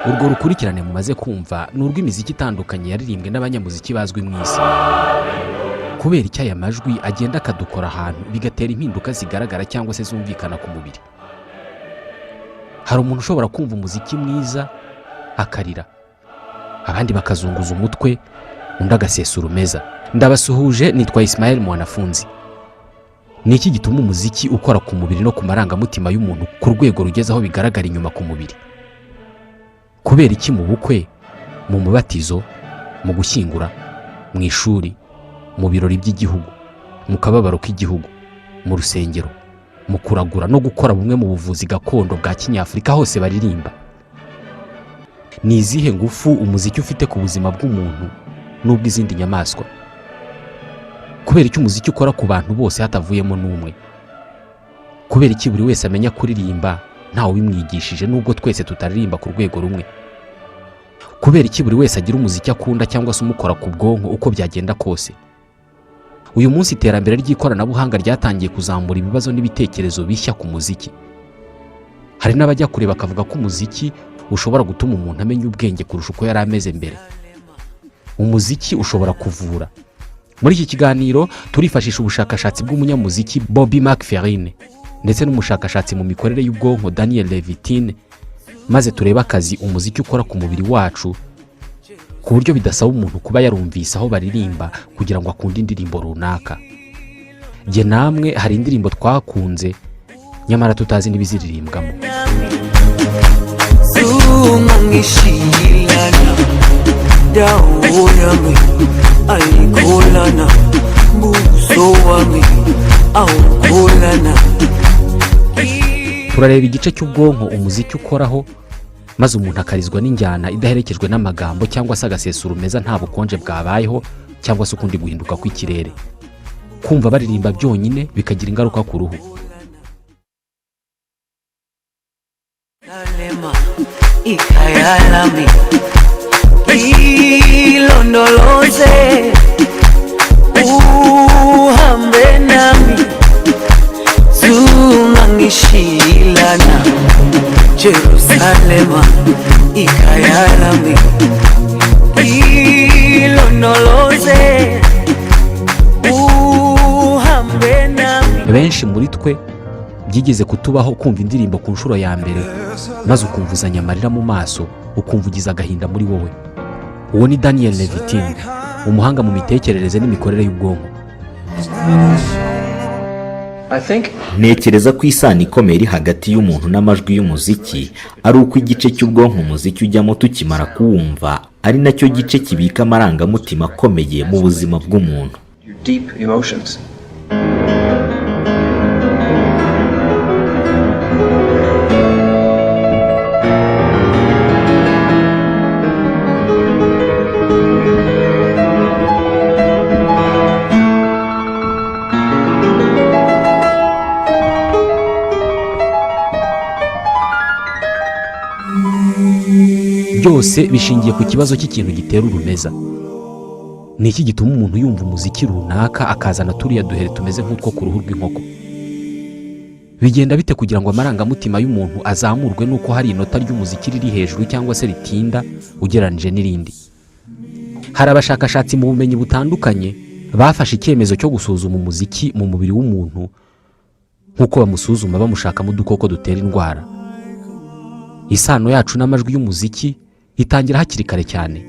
urwo rukurikirane mumaze kumva ni urw'imiziki itandukanye yaririmbwe n'abanyamuziki bazwi mu isi. Kubera icyo aya majwi agenda akadukora ahantu bigatera impinduka zigaragara cyangwa se zumvikana ku mubiri. Hari umuntu ushobora kumva umuziki mwiza akarira, abandi bakazunguza umutwe, undi agasesa urumeza. Ndabasuhuje, nitwa Ismael Mwanafunzi. Ni iki gituma umuziki ukora ku mubiri no ku marangamutima y'umuntu ku rwego rugeze aho bigaragara inyuma ku mubiri? Kubera iki mu bukwe, mu mubatizo, mu gushyingura, mu ishuri, mu birori by'igihugu, mu kababaro k'igihugu, mu rusengero, mu kuragura no gukora bumwe mu buvuzi gakondo bwa Kinyafurika hose baririmba? Ni izihe ngufu umuziki ufite ku buzima bw'umuntu n'ubw'izindi nyamaswa? Kubera iki umuziki ukora ku bantu bose hatavuyemo n'umwe? Kubera iki buri wese amenya kuririmba ntawe ubimwigishije nubwo twese tutaririmba ku rwego rumwe? Kubera iki buri wese agira umuziki akunda cyangwa se umukora ku bwonko uko byagenda kose? Uyu munsi iterambere ry'ikoranabuhanga ryatangiye kuzamura ibibazo n'ibitekerezo bishya ku muziki. Hari n'abajya kure bakavuga ko umuziki ushobora gutuma umuntu amenya ubwenge kurusha uko yari ameze mbere. Umuziki ushobora kuvura. Muri iki kiganiro turifashisha ubushakashatsi bw'umunyamuziki Bobby McFerrin ndetse n'umushakashatsi mu mikorere y'ubwonko Daniel Levitin, maze tureba akazi umuziki ukora ku mubiri wacu ku buryo bidasaba umuntu kuba yarumvise aho baririmba kugira ngo akunde indirimbo runaka. Jye namwe hari indirimbo twakunze nyamara tutazi n'ibiziririmbwamo. Turareba igice cy'ubwonko umuziki ukoraho, maze umuntu akarizwa n'injyana idaherekejwe n'amagambo cyangwa se agasesa urumeza nta bukonje bwabayeho cyangwa se ukundi guhinduka kw'ikirere. Kumva baririmba byonyine bikagira ingaruka ku ruhu. Jerusalema ikayalami ilonoloze uhambe nami. Benshi muri twe byigeze kutubaho kumva indirimbo ku nshuro ya mbere maze ukumvuzanya amarira mu maso, ukumva ugize agahinda muri wowe. Uwo ni Daniel Levitin, umuhanga mu mitekerereze n'imikorere y'ubwonko. Ntekereza ko isano ikomeye iri hagati y'umuntu n'amajwi y'umuziki ari uko igice cy'ubwonko umuziki ujyamo tukimara kuwumva ari nacyo gice kibika amarangamutima akomeye mu buzima bw'umuntu. Byose bishingiye ku kibazo cy'ikintu gitera urumeza. Ni iki gituma umuntu yumva umuziki runaka akazana turiya duhere tumeze nk'utwo ku ruhu rw'inkoko? Bigenda bite kugira ngo amarangamutima y'umuntu azamurwe nuko hari inota ry'umuziki riri hejuru cyangwa se ritinda ugereranije n'irindi? Hari abashakashatsi mu bumenyi butandukanye bafashe icyemezo cyo gusuzuma umuziki mu mubiri w'umuntu nk'uko bamusuzuma bamushakamo udukoko dutera indwara. Isano yacu n'amajwi y'umuziki itangira hakiri kare cyane.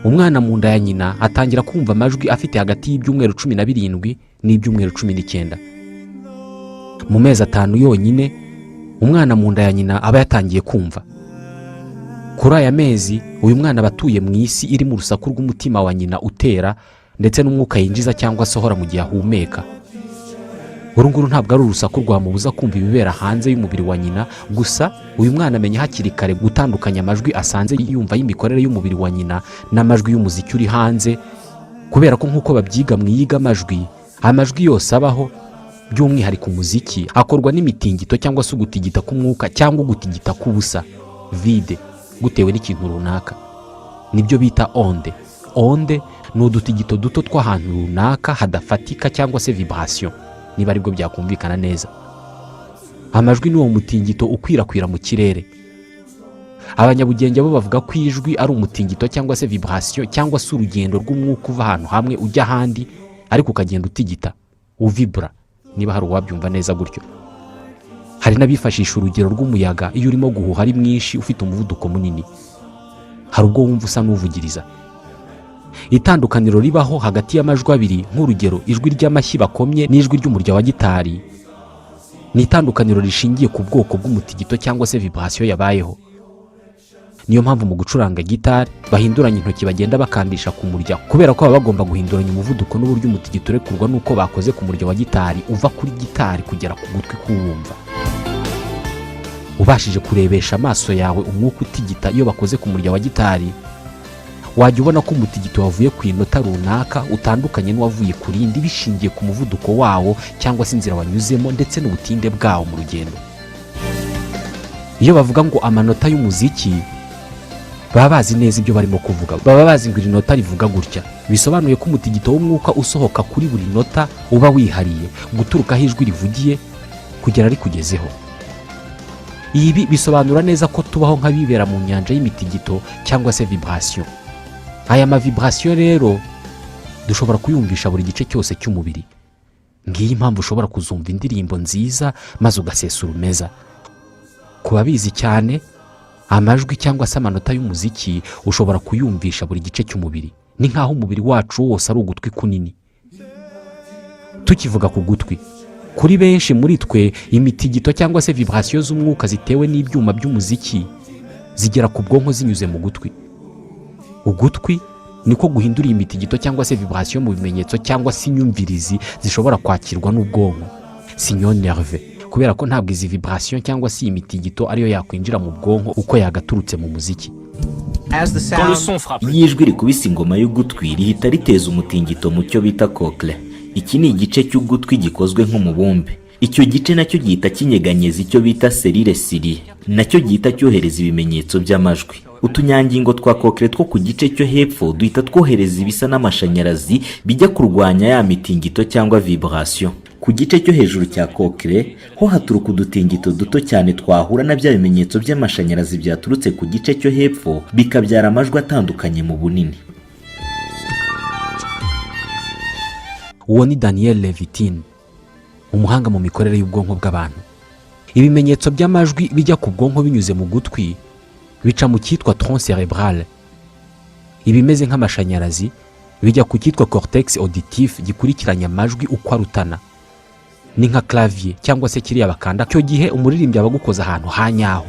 Umwana mu nda ya nyina atangira kumva amajwi afite hagati y'ibyumweru 17 n'ibyumweru 19. Mu mezi 5 yonyine umwana mu nda ya nyina aba yatangiye kumva. Kuri aya mezi uyu mwana batuye mu isi iri mu rusaku rw'umutima wa nyina utera ndetse n'umwuka yinjiza cyangwa sohora mu gihe ahumeka. Urunguru ntabwo ari urusaku rwamubuza kumva ibibera hanze y'umubiri wa nyina, gusa uyu mwana amenya hakiri kare gutandukanya amajwi asanze yumva y'imikorere y'umubiri wa nyina n'amajwi y'umuziki uri hanze, kubera ko nk'uko babyiga mu iyiga amajwi yose abaho by'umwihariko umuziki akorwa n'imitingito cyangwa se ugutigita k'umwuka cyangwa ugutigita k'ubusa. vide gutewe n'ikintu runaka, nibyo bita onde. Onde ni udutigito duto tw'ahantu runaka hadafatika cyangwa se vibration, niba aribwo byakumvikana neza. Amajwi ni uwo mutingito ukwirakwira mu kirere. Abanyabugenge bo bavuga ko ijwi ari umutingito cyangwa se vibration cyangwa se urugendo rw'umwuka uva ahantu hamwe ujya ahandi ariko ukagenda utigita, uvibra, niba hari uwabyumva neza gutyo. Hari n'abifashisha urugero rw'umuyaga iyo urimo guhuha ari mwinshi ufite umuvuduko munini, hari ubwo wumva usa n'uvugiriza. Itandukaniro ribaho hagati y'amajwi abiri, nk'urugero ijwi ry'amashyi bakomye n'ijwi ry'umurya wa gitari, ni itandukaniro rishingiye ku bwoko bw'umutigito cyangwa se vibration yabayeho. Niyo mpamvu mu gucuranga gitari bahinduranya intoki bagenda bakandisha ku murya, kubera ko baba bagomba guhinduranya umuvuduko n'uburyo umutigito urekurwa n'uko bakoze ku murya wa gitari uva kuri gitari kugera ku gutwi k'uwumva. Ubashije kurebesha amaso yawe umwuka utigita iyo bakoze ku murya wa gitari, wajya ubona ko umutigito wavuye ku inota runaka utandukanye n'uwavuye ku rindi bishingiye ku muvuduko wawo cyangwa se inzira wanyuzemo ndetse n'ubutinde bwawo mu rugendo. Iyo bavuga ngo amanota y'umuziki, baba bazi neza ibyo barimo kuvuga, baba bazi ngo iri nota rivuga gutya, bisobanuye ko umutigito w'umwuka usohoka kuri buri nota uba wihariye, guturuka aho ijwi rivugiye kugera rikugezeho. Ibi bisobanura neza ko tubaho nk'abibera mu nyanja y'imitigito cyangwa se vibration. Aya ma vibration rero dushobora kuyumvisha buri gice cyose cy'umubiri. Ngiyi impamvu ushobora kuzumva indirimbo nziza maze ugasesura umeza. Kubabizi cyane, amajwi cyangwa se amanota y'umuziki ushobora kuyumvisha buri gice cy'umubiri. Ni nkaho umubiri wacu wose ari ugutwi kunini. Tukivuga ku gutwi, kuri benshi muri twe imitigito cyangwa se vibration z'umwuka zitewe n'ibyuma by'umuziki zigera ku bwonko zinyuze mu gutwi. Ugutwi niko guhindura imitigito cyangwa se vibration mu bimenyetso cyangwa se inyumvirizi zishobora kwakirwa n'ubwonko, signaux nerveux, kubera ko ntabwo izi vibration cyangwa se imitigito ariyo yakwinjira mu bwonko uko yagaturutse mu muziki. Iyo ijwi rikubise ingoma y'ugutwi rihita riteza umutingito mu cyo bita cochlear. Iki ni igice cy'ugutwi gikozwe nk'umubumbe. Icyo gice nacyo gihita kinyeganyeza icyo bita selile ciliaire, nacyo gihita cyohereza ibimenyetso by'amajwi. Utunyangingo twa cochlear two ku gice cyo hepfo duhita twohereza ibisa n'amashanyarazi bijya kurwanya ya mitingito cyangwa vibration. Ku gice cyo hejuru cya cochlear ho haturuka udutingito duto cyane twahura na bya bimenyetso by'amashanyarazi byaturutse ku gice cyo hepfo bikabyara amajwi atandukanye mu bunini. Uwo ni Daniel Levitin, umuhanga mu mikorere y'ubwonko bw'abantu. Ibimenyetso by'amajwi bijya ku bwonko binyuze mu gutwi bica mu cyitwa tronc cerebral. Ibimeze nk'amashanyarazi bijya ku cyitwa cortex auditif gikurikiranya amajwi uko arutana. Ni nka clavier cyangwa se kiriya bakanda cyo gihe umuririmbyi aba gukoza ahantu hanyaho.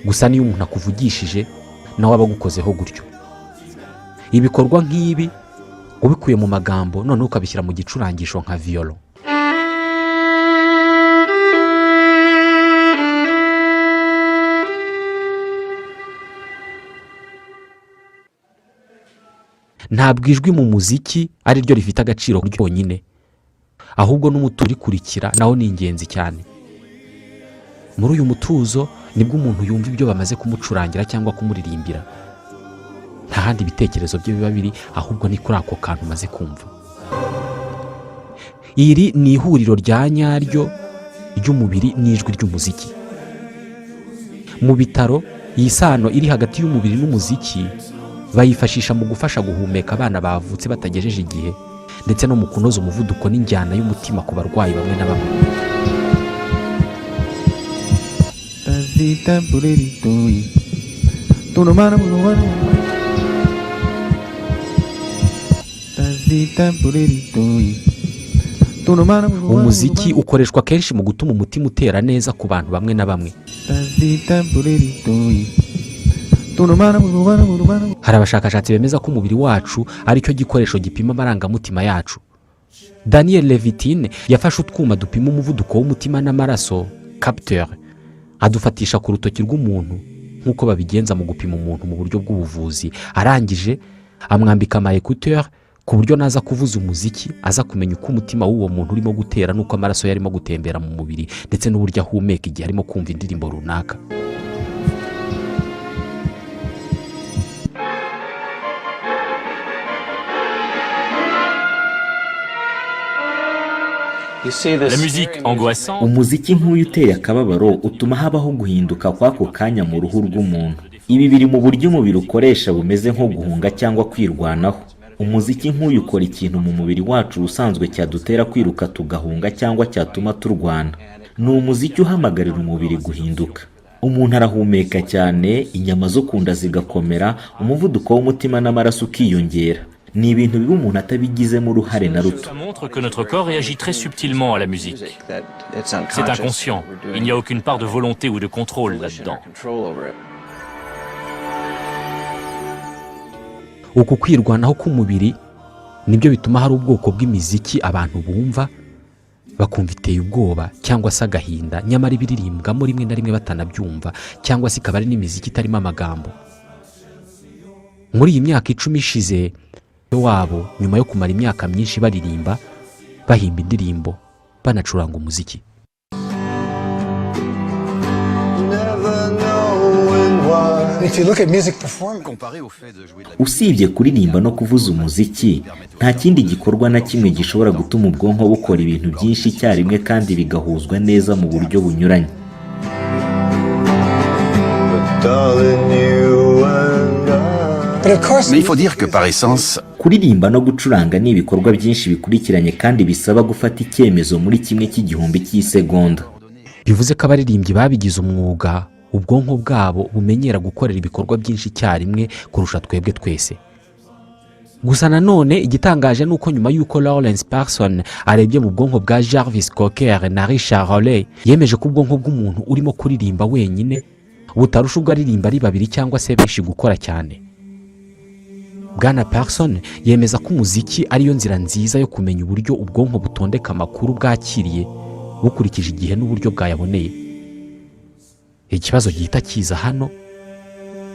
Gusa niyo umuntu akuvugishije nawe aba gukozeho gutyo. Ibikorwa nk'ibi ubikuye mu magambo none ukabishyira mu gicurangisho nka violon. Ntabwo ijwi mu muziki ari ryo rifite agaciro ryonyine, ahubwo n'umuturikurikira nawo ni ingenzi cyane. Muri uyu mutuzo nibwo umuntu yumva ibyo bamaze kumucurangira cyangwa kumuririmbira. Nta handi ibitekerezo bye biba biri, ahubwo ni kuri ako kantu maze kumva. Iri ni ihuriro rya nyaryo ry'umubiri n'ijwi ry'umuziki. Mu bitaro iyi sano iri hagati y'umubiri n'umuziki bayifashisha mu gufasha guhumeka abana bavutse batagejeje igihe, ndetse no mu kunoza umuvuduko n'injyana y'umutima ku barwayi bamwe na bamwe. Umuziki ukoreshwa kenshi mu gutuma umutima utera neza ku bantu bamwe na bamwe. Hari abashakashatsi bemeza ko umubiri wacu ari cyo gikoresho gipima amarangamutima yacu. Daniel Levitin yafashe utwuma dupima umuvuduko w'umutima n'amaraso, capteur, adufatisha ku rutoki rw'umuntu nk'uko babigenza mu gupima umuntu mu buryo bw'ubuvuzi. Arangije amwambika ama écouteur ku buryo naza kuvuza umuziki aza kumenya uko umutima w'uwo muntu urimo gutera n'uko amaraso yarimo gutembera mu mubiri, ndetse n'uburyo ahumeka igihe arimo kumva indirimbo runaka. La musique angoissante. Umuziki nk'uyu uteye akababaro utuma habaho guhinduka kw'ako kanya mu ruhu rw'umuntu. Ibi biri mu buryo umubiri ukoresha bumeze nko guhunga cyangwa kwirwanaho. Umuziki nk'uyu ukora ikintu mu mubiri wacu usanzwe cyadutera kwiruka tugahunga cyangwa cyatuma turwana. Ni umuziki uhamagarira umubiri guhinduka. Umuntu arahumeka cyane, inyama zo kunda zigakomera, umuvuduko w'umutima n'amaraso ukiyongera. Ni ibintu biba umuntu atabigizemo uruhare na ruto. Ça montre que notre corps réagit très subtilement à la musique. C'est inconscient. Il n'y a aucune part de volonté ou de contrôle là-dedans. uku kwirwanaho k'umubiri nibyo bituma hari ubwoko bw'imiziki abantu bumva bakumva iteye ubwoba cyangwa se agahinda, nyamara ibiririmbwamo rimwe na rimwe batanabyumva, cyangwa se ikaba ari n'imiziki itarimo amagambo. Muri iyi myaka 10 ishize wabo, nyuma yo kumara imyaka myinshi baririmba, bahimba indirimbo, banacuranga umuziki. Usibye kuririmba no kuvuza umuziki, nta kindi gikorwa na kimwe gishobora gutuma ubwonko bukora ibintu byinshi icyarimwe kandi bigahuzwa neza mu buryo bunyuranye. Mais il faut dire que par essence, kuririmba no gucuranga ni ibikorwa byinshi bikurikiranye kandi bisaba gufata icyemezo muri kimwe cy'igihumbi cy'isegonda. Bivuze ko abaririmbyi babigize umwuga, ubwonko bwabo bumenyera gukorera ibikorwa byinshi icyarimwe kurusha twebwe twese. Gusa nanone igitangaje nuko nyuma yuko Lawrence Parson arebye mu bwonko bwa Jarvis Cocker na Richard Hawley, yemeje ko ubwonko bw'umuntu urimo kuririmba wenyine butarusha ubwo aririmba ari babiri cyangwa se benshi gukora cyane. Bwana Parson yemeza ko umuziki ariyo nzira nziza yo kumenya uburyo ubwonko butondeka amakuru bwakiriye bukurikije igihe n'uburyo bwayaboneye. Ikibazo gihita kiza hano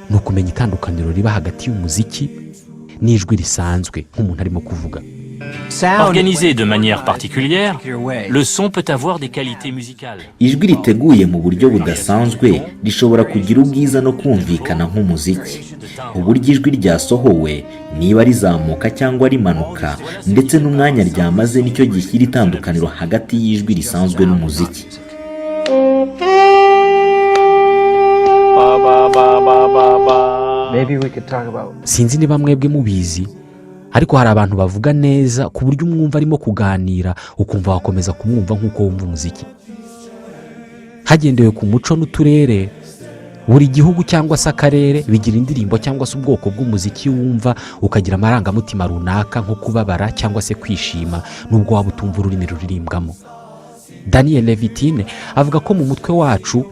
ni ukumenya itandukaniro riba hagati y'umuziki n'ijwi risanzwe nk'umuntu arimo kuvuga. Organisé de manière particulière, le son peut avoir des qualités musicales. Ijwi riteguye mu buryo budasanzwe rishobora kugira ubwiza no kumvikana nk'umuziki. Uburyo ijwi ryasohowe, niba rizamuka cyangwa rimanuka, ndetse n'umwanya ryamaze nicyo gishyira itandukaniro hagati y'ijwi risanzwe n'umuziki. Sinzi niba mwebwe mubizi, ariko hari abantu bavuga neza ku buryo umwumva arimo kuganira ukumva wakomeza kumwumva nk'uko wumva umuziki. Hagendewe ku muco n'uturere, buri gihugu cyangwa se akarere bigira indirimbo cyangwa se ubwoko bw'umuziki wumva ukagira amarangamutima runaka nko kubabara cyangwa se kwishima nubwo waba utumva ururimi ruririmbwamo. Daniel Levitine avuga ko mu mutwe wacu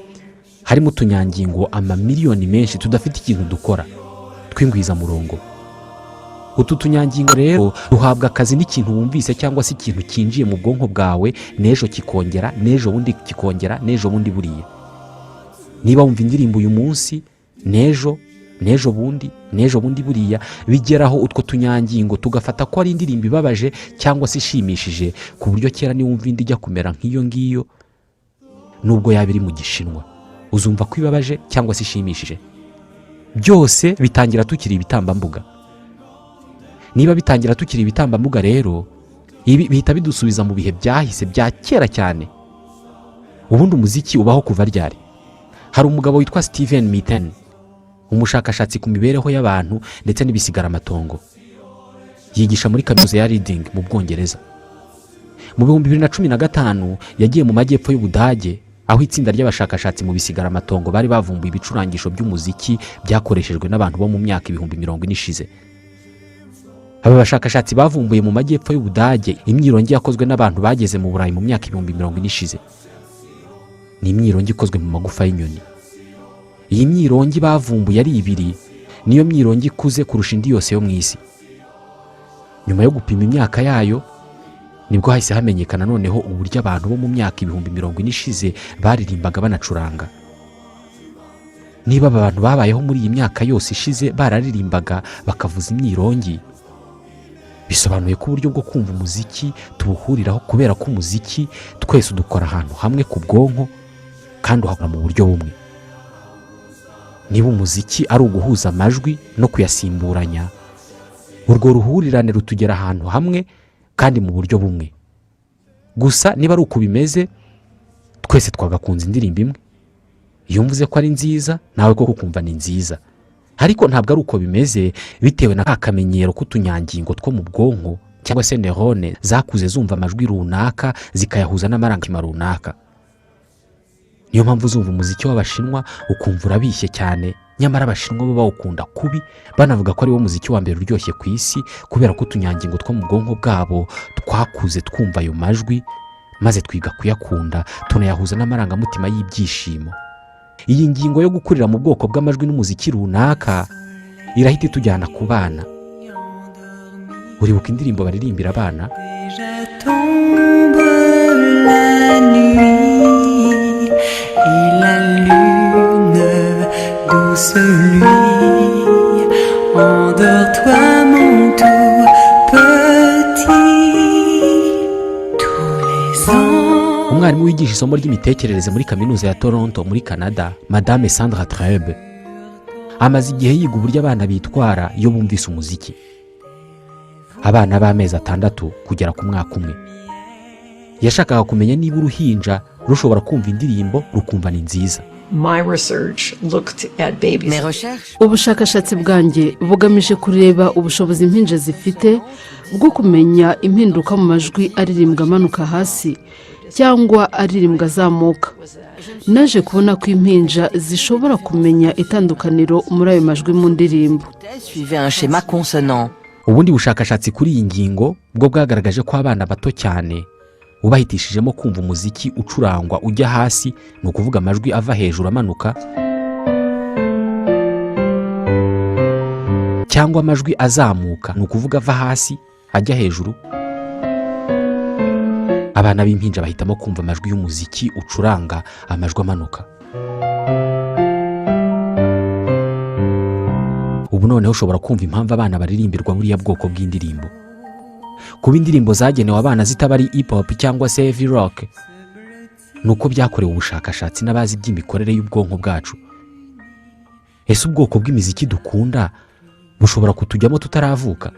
harimo utunyangingo amamiliyoni menshi tudafite ikintu dukora, tw'ingwiza murongo. Utu tunyangingo rero duhabwa akazi n'ikintu wumvise cyangwa se ikintu kinjiye mu bwonko bwawe, nejo kikongera, nejo bundi kikongera, nejo bundi buriye. Niba wumva indirimbo uyu munsi, nejo bundi buriya, bigeraho utwo tunyangingo tugafata ko ari indirimbo ibabaje cyangwa se ishimishije, ku buryo kera ni wumva indi ijya kumera nk'iyo ngiyo, nubwo yaba iri mu Gishinwa, uzumva ko ibabaje cyangwa se ishimishije. Byose bitangira tukiri ibitambambuga. Niba bitangira tukiri ibitambambuga rero, ibi bihita bidusubiza mu bihe byahise bya kera cyane. Ubundi umuziki ubaho kuva ryari? Hari umugabo witwa Steven Mitten, umushakashatsi ku mibereho y'abantu ndetse n'ibisigara amatongo. Yigisha muri kaminuza ya Reading mu Bwongereza. Mu 2015 yagiye mu majyepfo y'Ubudage, aho itsinda ry'abashakashatsi mu bisigara amatongo bari bavumbuye ibicurangisho by'umuziki byakoreshejwe n'abantu bo mu myaka 40 ishize. Aba bashakashatsi bavumbuye mu majyepfo y'Ubudage imyirongi yakozwe n'abantu bageze mu Burayi mu myaka 40 ishize. Ni imyirongi ikozwe mu magufa y'inyoni. Iyi myirongi bavumbuye ari ibiri, niyo myirongi ikuze kurusha indi yose yo mu isi. Nyuma yo gupima imyaka yayo, nibwo hahise hamenyekana noneho uburyo abantu bo mu myaka 40 ishize baririmbaga banacuranga. Niba abantu babayeho muri iyi myaka yose ishize bararirimbaga bakavuza imyirongi, bisobanuye ko uburyo bwo kumva umuziki tubuhuriraho, kubera ko umuziki twese udukora ahantu hamwe ku bwonko kandi uhakora mu buryo bumwe. Niba umuziki ari uguhuza amajwi no kuyasimburanya, urwo ruhurirane rutugera ahantu hamwe kandi mu buryo bumwe. gusa niba ari uko bimeze twese twagakunze indirimbo imwe. Iyo mvuze ko ari nziza nawe koko kumva ni nziza, ariko ntabwo ari uko bimeze bitewe na akamenyero k'utunyangingo two mu bwonko cyangwa se neurone zakuze zumva amajwi runaka zikayahuza n'amarangamutima runaka. Niyo mpamvu uzumva umuziki w'Abashinwa ukumva urabishye cyane, nyamara Abashinwa bo bawukunda kubi, banavuga ko ari wo muziki wa mbere uryoshye ku isi kubera ko utunyangingo two mu bwonko bwabo twakuze twumva ayo majwi maze twiga kuyakunda tunayahuza n'amarangamutima y'ibyishimo. Iyi ngingo yo gukurira mu bwoko bw'amajwi n'umuziki runaka irahita itujyana ku bana. Uribuka indirimbo baririmbira abana? Umwarimu wigisha isomo ry'imitekerereze muri kaminuza ya Toronto muri Canada, Madame Sandra Trebe, amaze igihe yiga uburyo abana bitwara iyo bumvise umuziki. Abana b'amezi 6 kugera ku mwaka umwe. Yashakaga kumenya niba uruhinja rushobora kumva indirimbo rukumva ni nziza. Ubushakashatsi bwanjye bugamije kureba ubushobozi impinja zifite bwo kumenya impinduka mu majwi aririmbwa amanuka hasi cyangwa aririmbwa azamuka. Naje kubona ko impinja zishobora kumenya itandukaniro muri ayo majwi mu ndirimbo. Ubundi bushakashatsi kuri iyi ngingo bwo bwagaragaje ko abana bato cyane ubahitishijemo kumva umuziki ucurangwa ujya hasi, ni ukuvuga amajwi ava hejuru amanuka, cyangwa amajwi azamuka, ni ukuvuga ava hasi ajya hejuru, abana b'impinja bahitamo kumva amajwi y'umuziki ucuranga amajwi amanuka. Ubu noneho ushobora kumva impamvu abana baririmbirwa buriya bwoko bw'indirimbo. Kuba indirimbo zagenewe abana zitaba ari hip hop cyangwa se heavy rock, nuko byakorewe ubushakashatsi n'abazi by'imikorere y'ubwonko bwacu. Ese ubwoko bw'imiziki dukunda bushobora kutujyamo tutaravuka?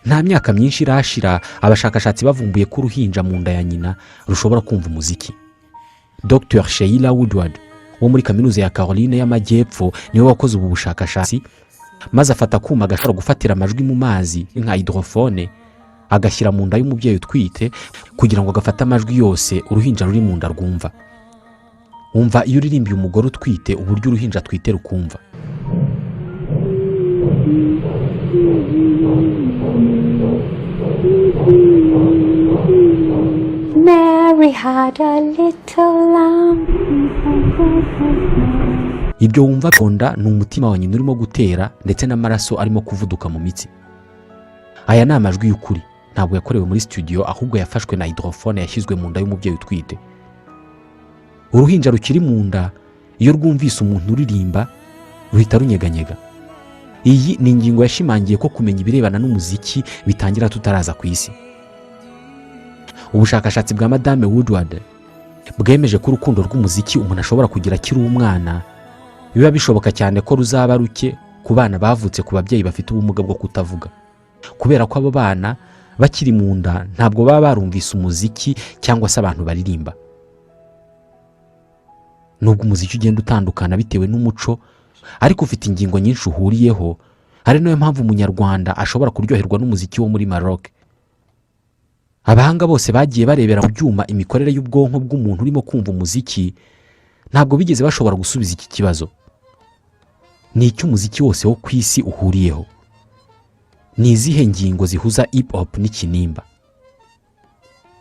Nta myaka myinshi irashira abashakashatsi bavumbuye ko uruhinja mu nda ya nyina rushobora kumva umuziki. Dr. Sheila Woodward wo muri kaminuza ya Caroline y'Amajyepfo niwe wakoze ubu bushakashatsi, maze afata akuma gashobora gufatira amajwi mu mazi nka hydrophone agashyira mu nda y'umubyeyi utwite kugira ngo gafate amajwi yose uruhinja ruri mu nda rwumva. Umva iyo uririmbiye umugore utwite uburyo uruhinja twite rukumva. Mary had a little lamb. Ibyo wumva konda ni umutima wa nyina urimo gutera ndetse n'amaraso arimo kuvuduka mu mitsi. Aya ni amajwi y'ukuri, ntabwo yakorewe muri studio, ahubwo yafashwe na hydrophone yashyizwe mu nda y'umubyeyi utwite. Uruhinja rukiri mu nda iyo rwumvise umuntu uririmba ruhita runyeganyega. Iyi ni ingingo yashimangiye ko kumenya ibirebana n'umuziki bitangira tutaraza ku isi. Ubushakashatsi bwa Madame Woodward bwemeje ko urukundo rw'umuziki umuntu ashobora kugira akiri umwana biba bishoboka cyane ko ruzaba ruke ku bana bavutse ku babyeyi bafite ubumuga bwo kutavuga, kubera ko abo bana bakiri mu nda ntabwo baba barumvise umuziki cyangwa se abantu baririmba. Nubwo umuziki ugenda utandukana bitewe n'umuco, ariko ufite ingingo nyinshi uhuriyeho, ari nayo mpamvu umunyarwanda ashobora kuryoherwa n'umuziki wo muri Maroc. Abahanga bose bagiye barebera mu byuma imikorere y'ubwonko bw'umuntu urimo kumva umuziki, ntabwo bigeze bashobora gusubiza iki kibazo. Ni iki umuziki wose wo ku isi uhuriyeho? Ni izihe ngingo zihuza hip hop n'ikinimba?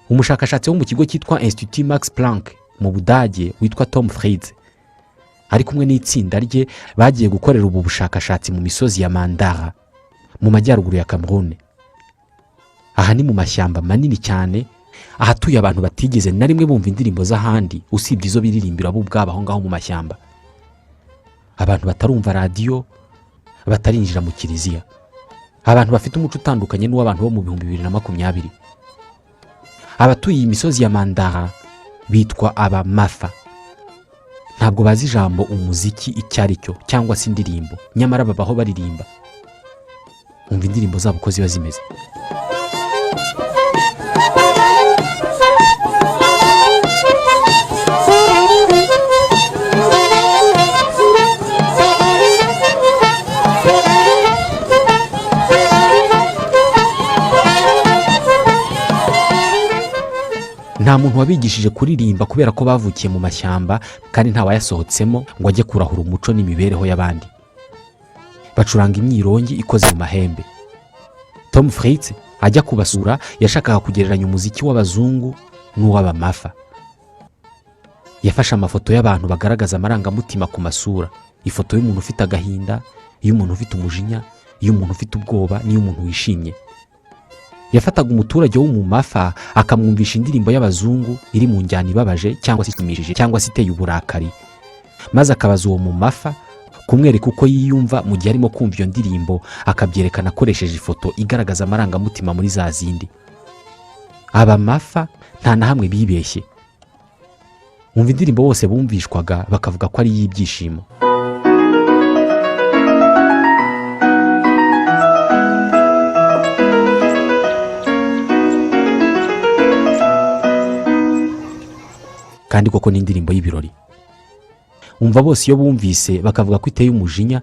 Umushakashatsi wo mu kigo cyitwa Institut Max Planck mu Budage witwa Tom Fritz ari kumwe n'itsinda rye bagiye gukorera ubu bushakashatsi mu misozi ya Mandara mu majyaruguru ya Cameroon. Aha ni mu mashyamba manini cyane ahatuye abantu batigeze na rimwe bumva indirimbo z'ahandi usibye izo biririmbira bo ubwabo aho ngaho mu mashyamba. Abantu batarumva radio, batarinjira mu kiliziya, abantu bafite umuco utandukanye n'uw'abantu bo mu 2020. Abatuye imisozi ya Mandara bitwa aba Mafa. Ntabwo bazi ijambo umuziki icyari cyo cyangwa se indirimbo, nyamara babaho baririmba. Umva indirimbo zabo uko ziba zimeze. nta muntu wabigishije kuririmba kubera ko bavukiye mu mashyamba kandi nta wayasohotsemo ngo ajye kurahura umuco n'imibereho y'abandi. Bacuranga imyirongi ikoze mu mahembe. Tom Fritz ajya kubasura yashakaga kugereranya umuziki w'abazungu n'uw'abamafa. Yafashe amafoto y'abantu bagaragaza amarangamutima ku masura, ifoto y'umuntu ufite agahinda, y'umuntu ufite umujinya, y'umuntu ufite ubwoba n'iy'umuntu wishimye. Yafataga umuturage wo mu mafa akamwumvisha indirimbo y'abazungu iri mu njyana ibabaje cyangwa se ishimishije cyangwa se iteye uburakari, maze akabaza uwo mu mafa kumwereka uko yiyumva mu gihe arimo kumva iyo ndirimbo, akabyerekana akoresheje ifoto igaragaza amarangamutima muri za zindi. Abamafa nta na hamwe bibeshye. Umva indirimbo bose bumvishwaga bakavuga ko ari iy'ibyishimo. Kandi koko ni indirimbo y'ibirori. Umva bose iyo bumvise bakavuga ko iteye umujinya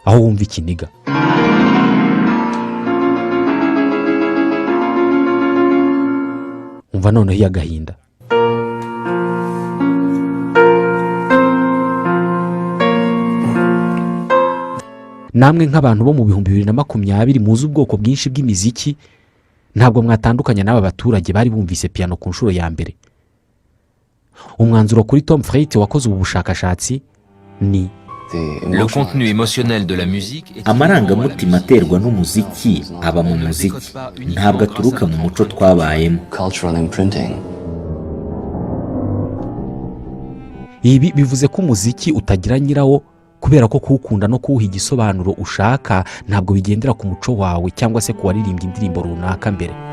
aho wumva ikiniga. Umva noneho iy'agahinda. Namwe nk'abantu bo mu 2020 muzi ubwoko bwinshi bw'imiziki, ntabwo mwatandukanya n'aba baturage bari bumvise piano ku nshuro ya mbere. Umwanzuro kuri Tom Fritz wakoze ubu bushakashatsi ni Le contenu émotionnel de la musique est amarangamutima aterwa n'umuziki aba mu muziki, ntabwo aturuka mu muco twabayemo. Ibi bivuze ko umuziki utagira nyirawo, kubera ko kuwukunda no kuwuha igisobanuro ushaka ntabwo bigendera ku muco wawe cyangwa se ku waririmbye indirimbo runaka mbere.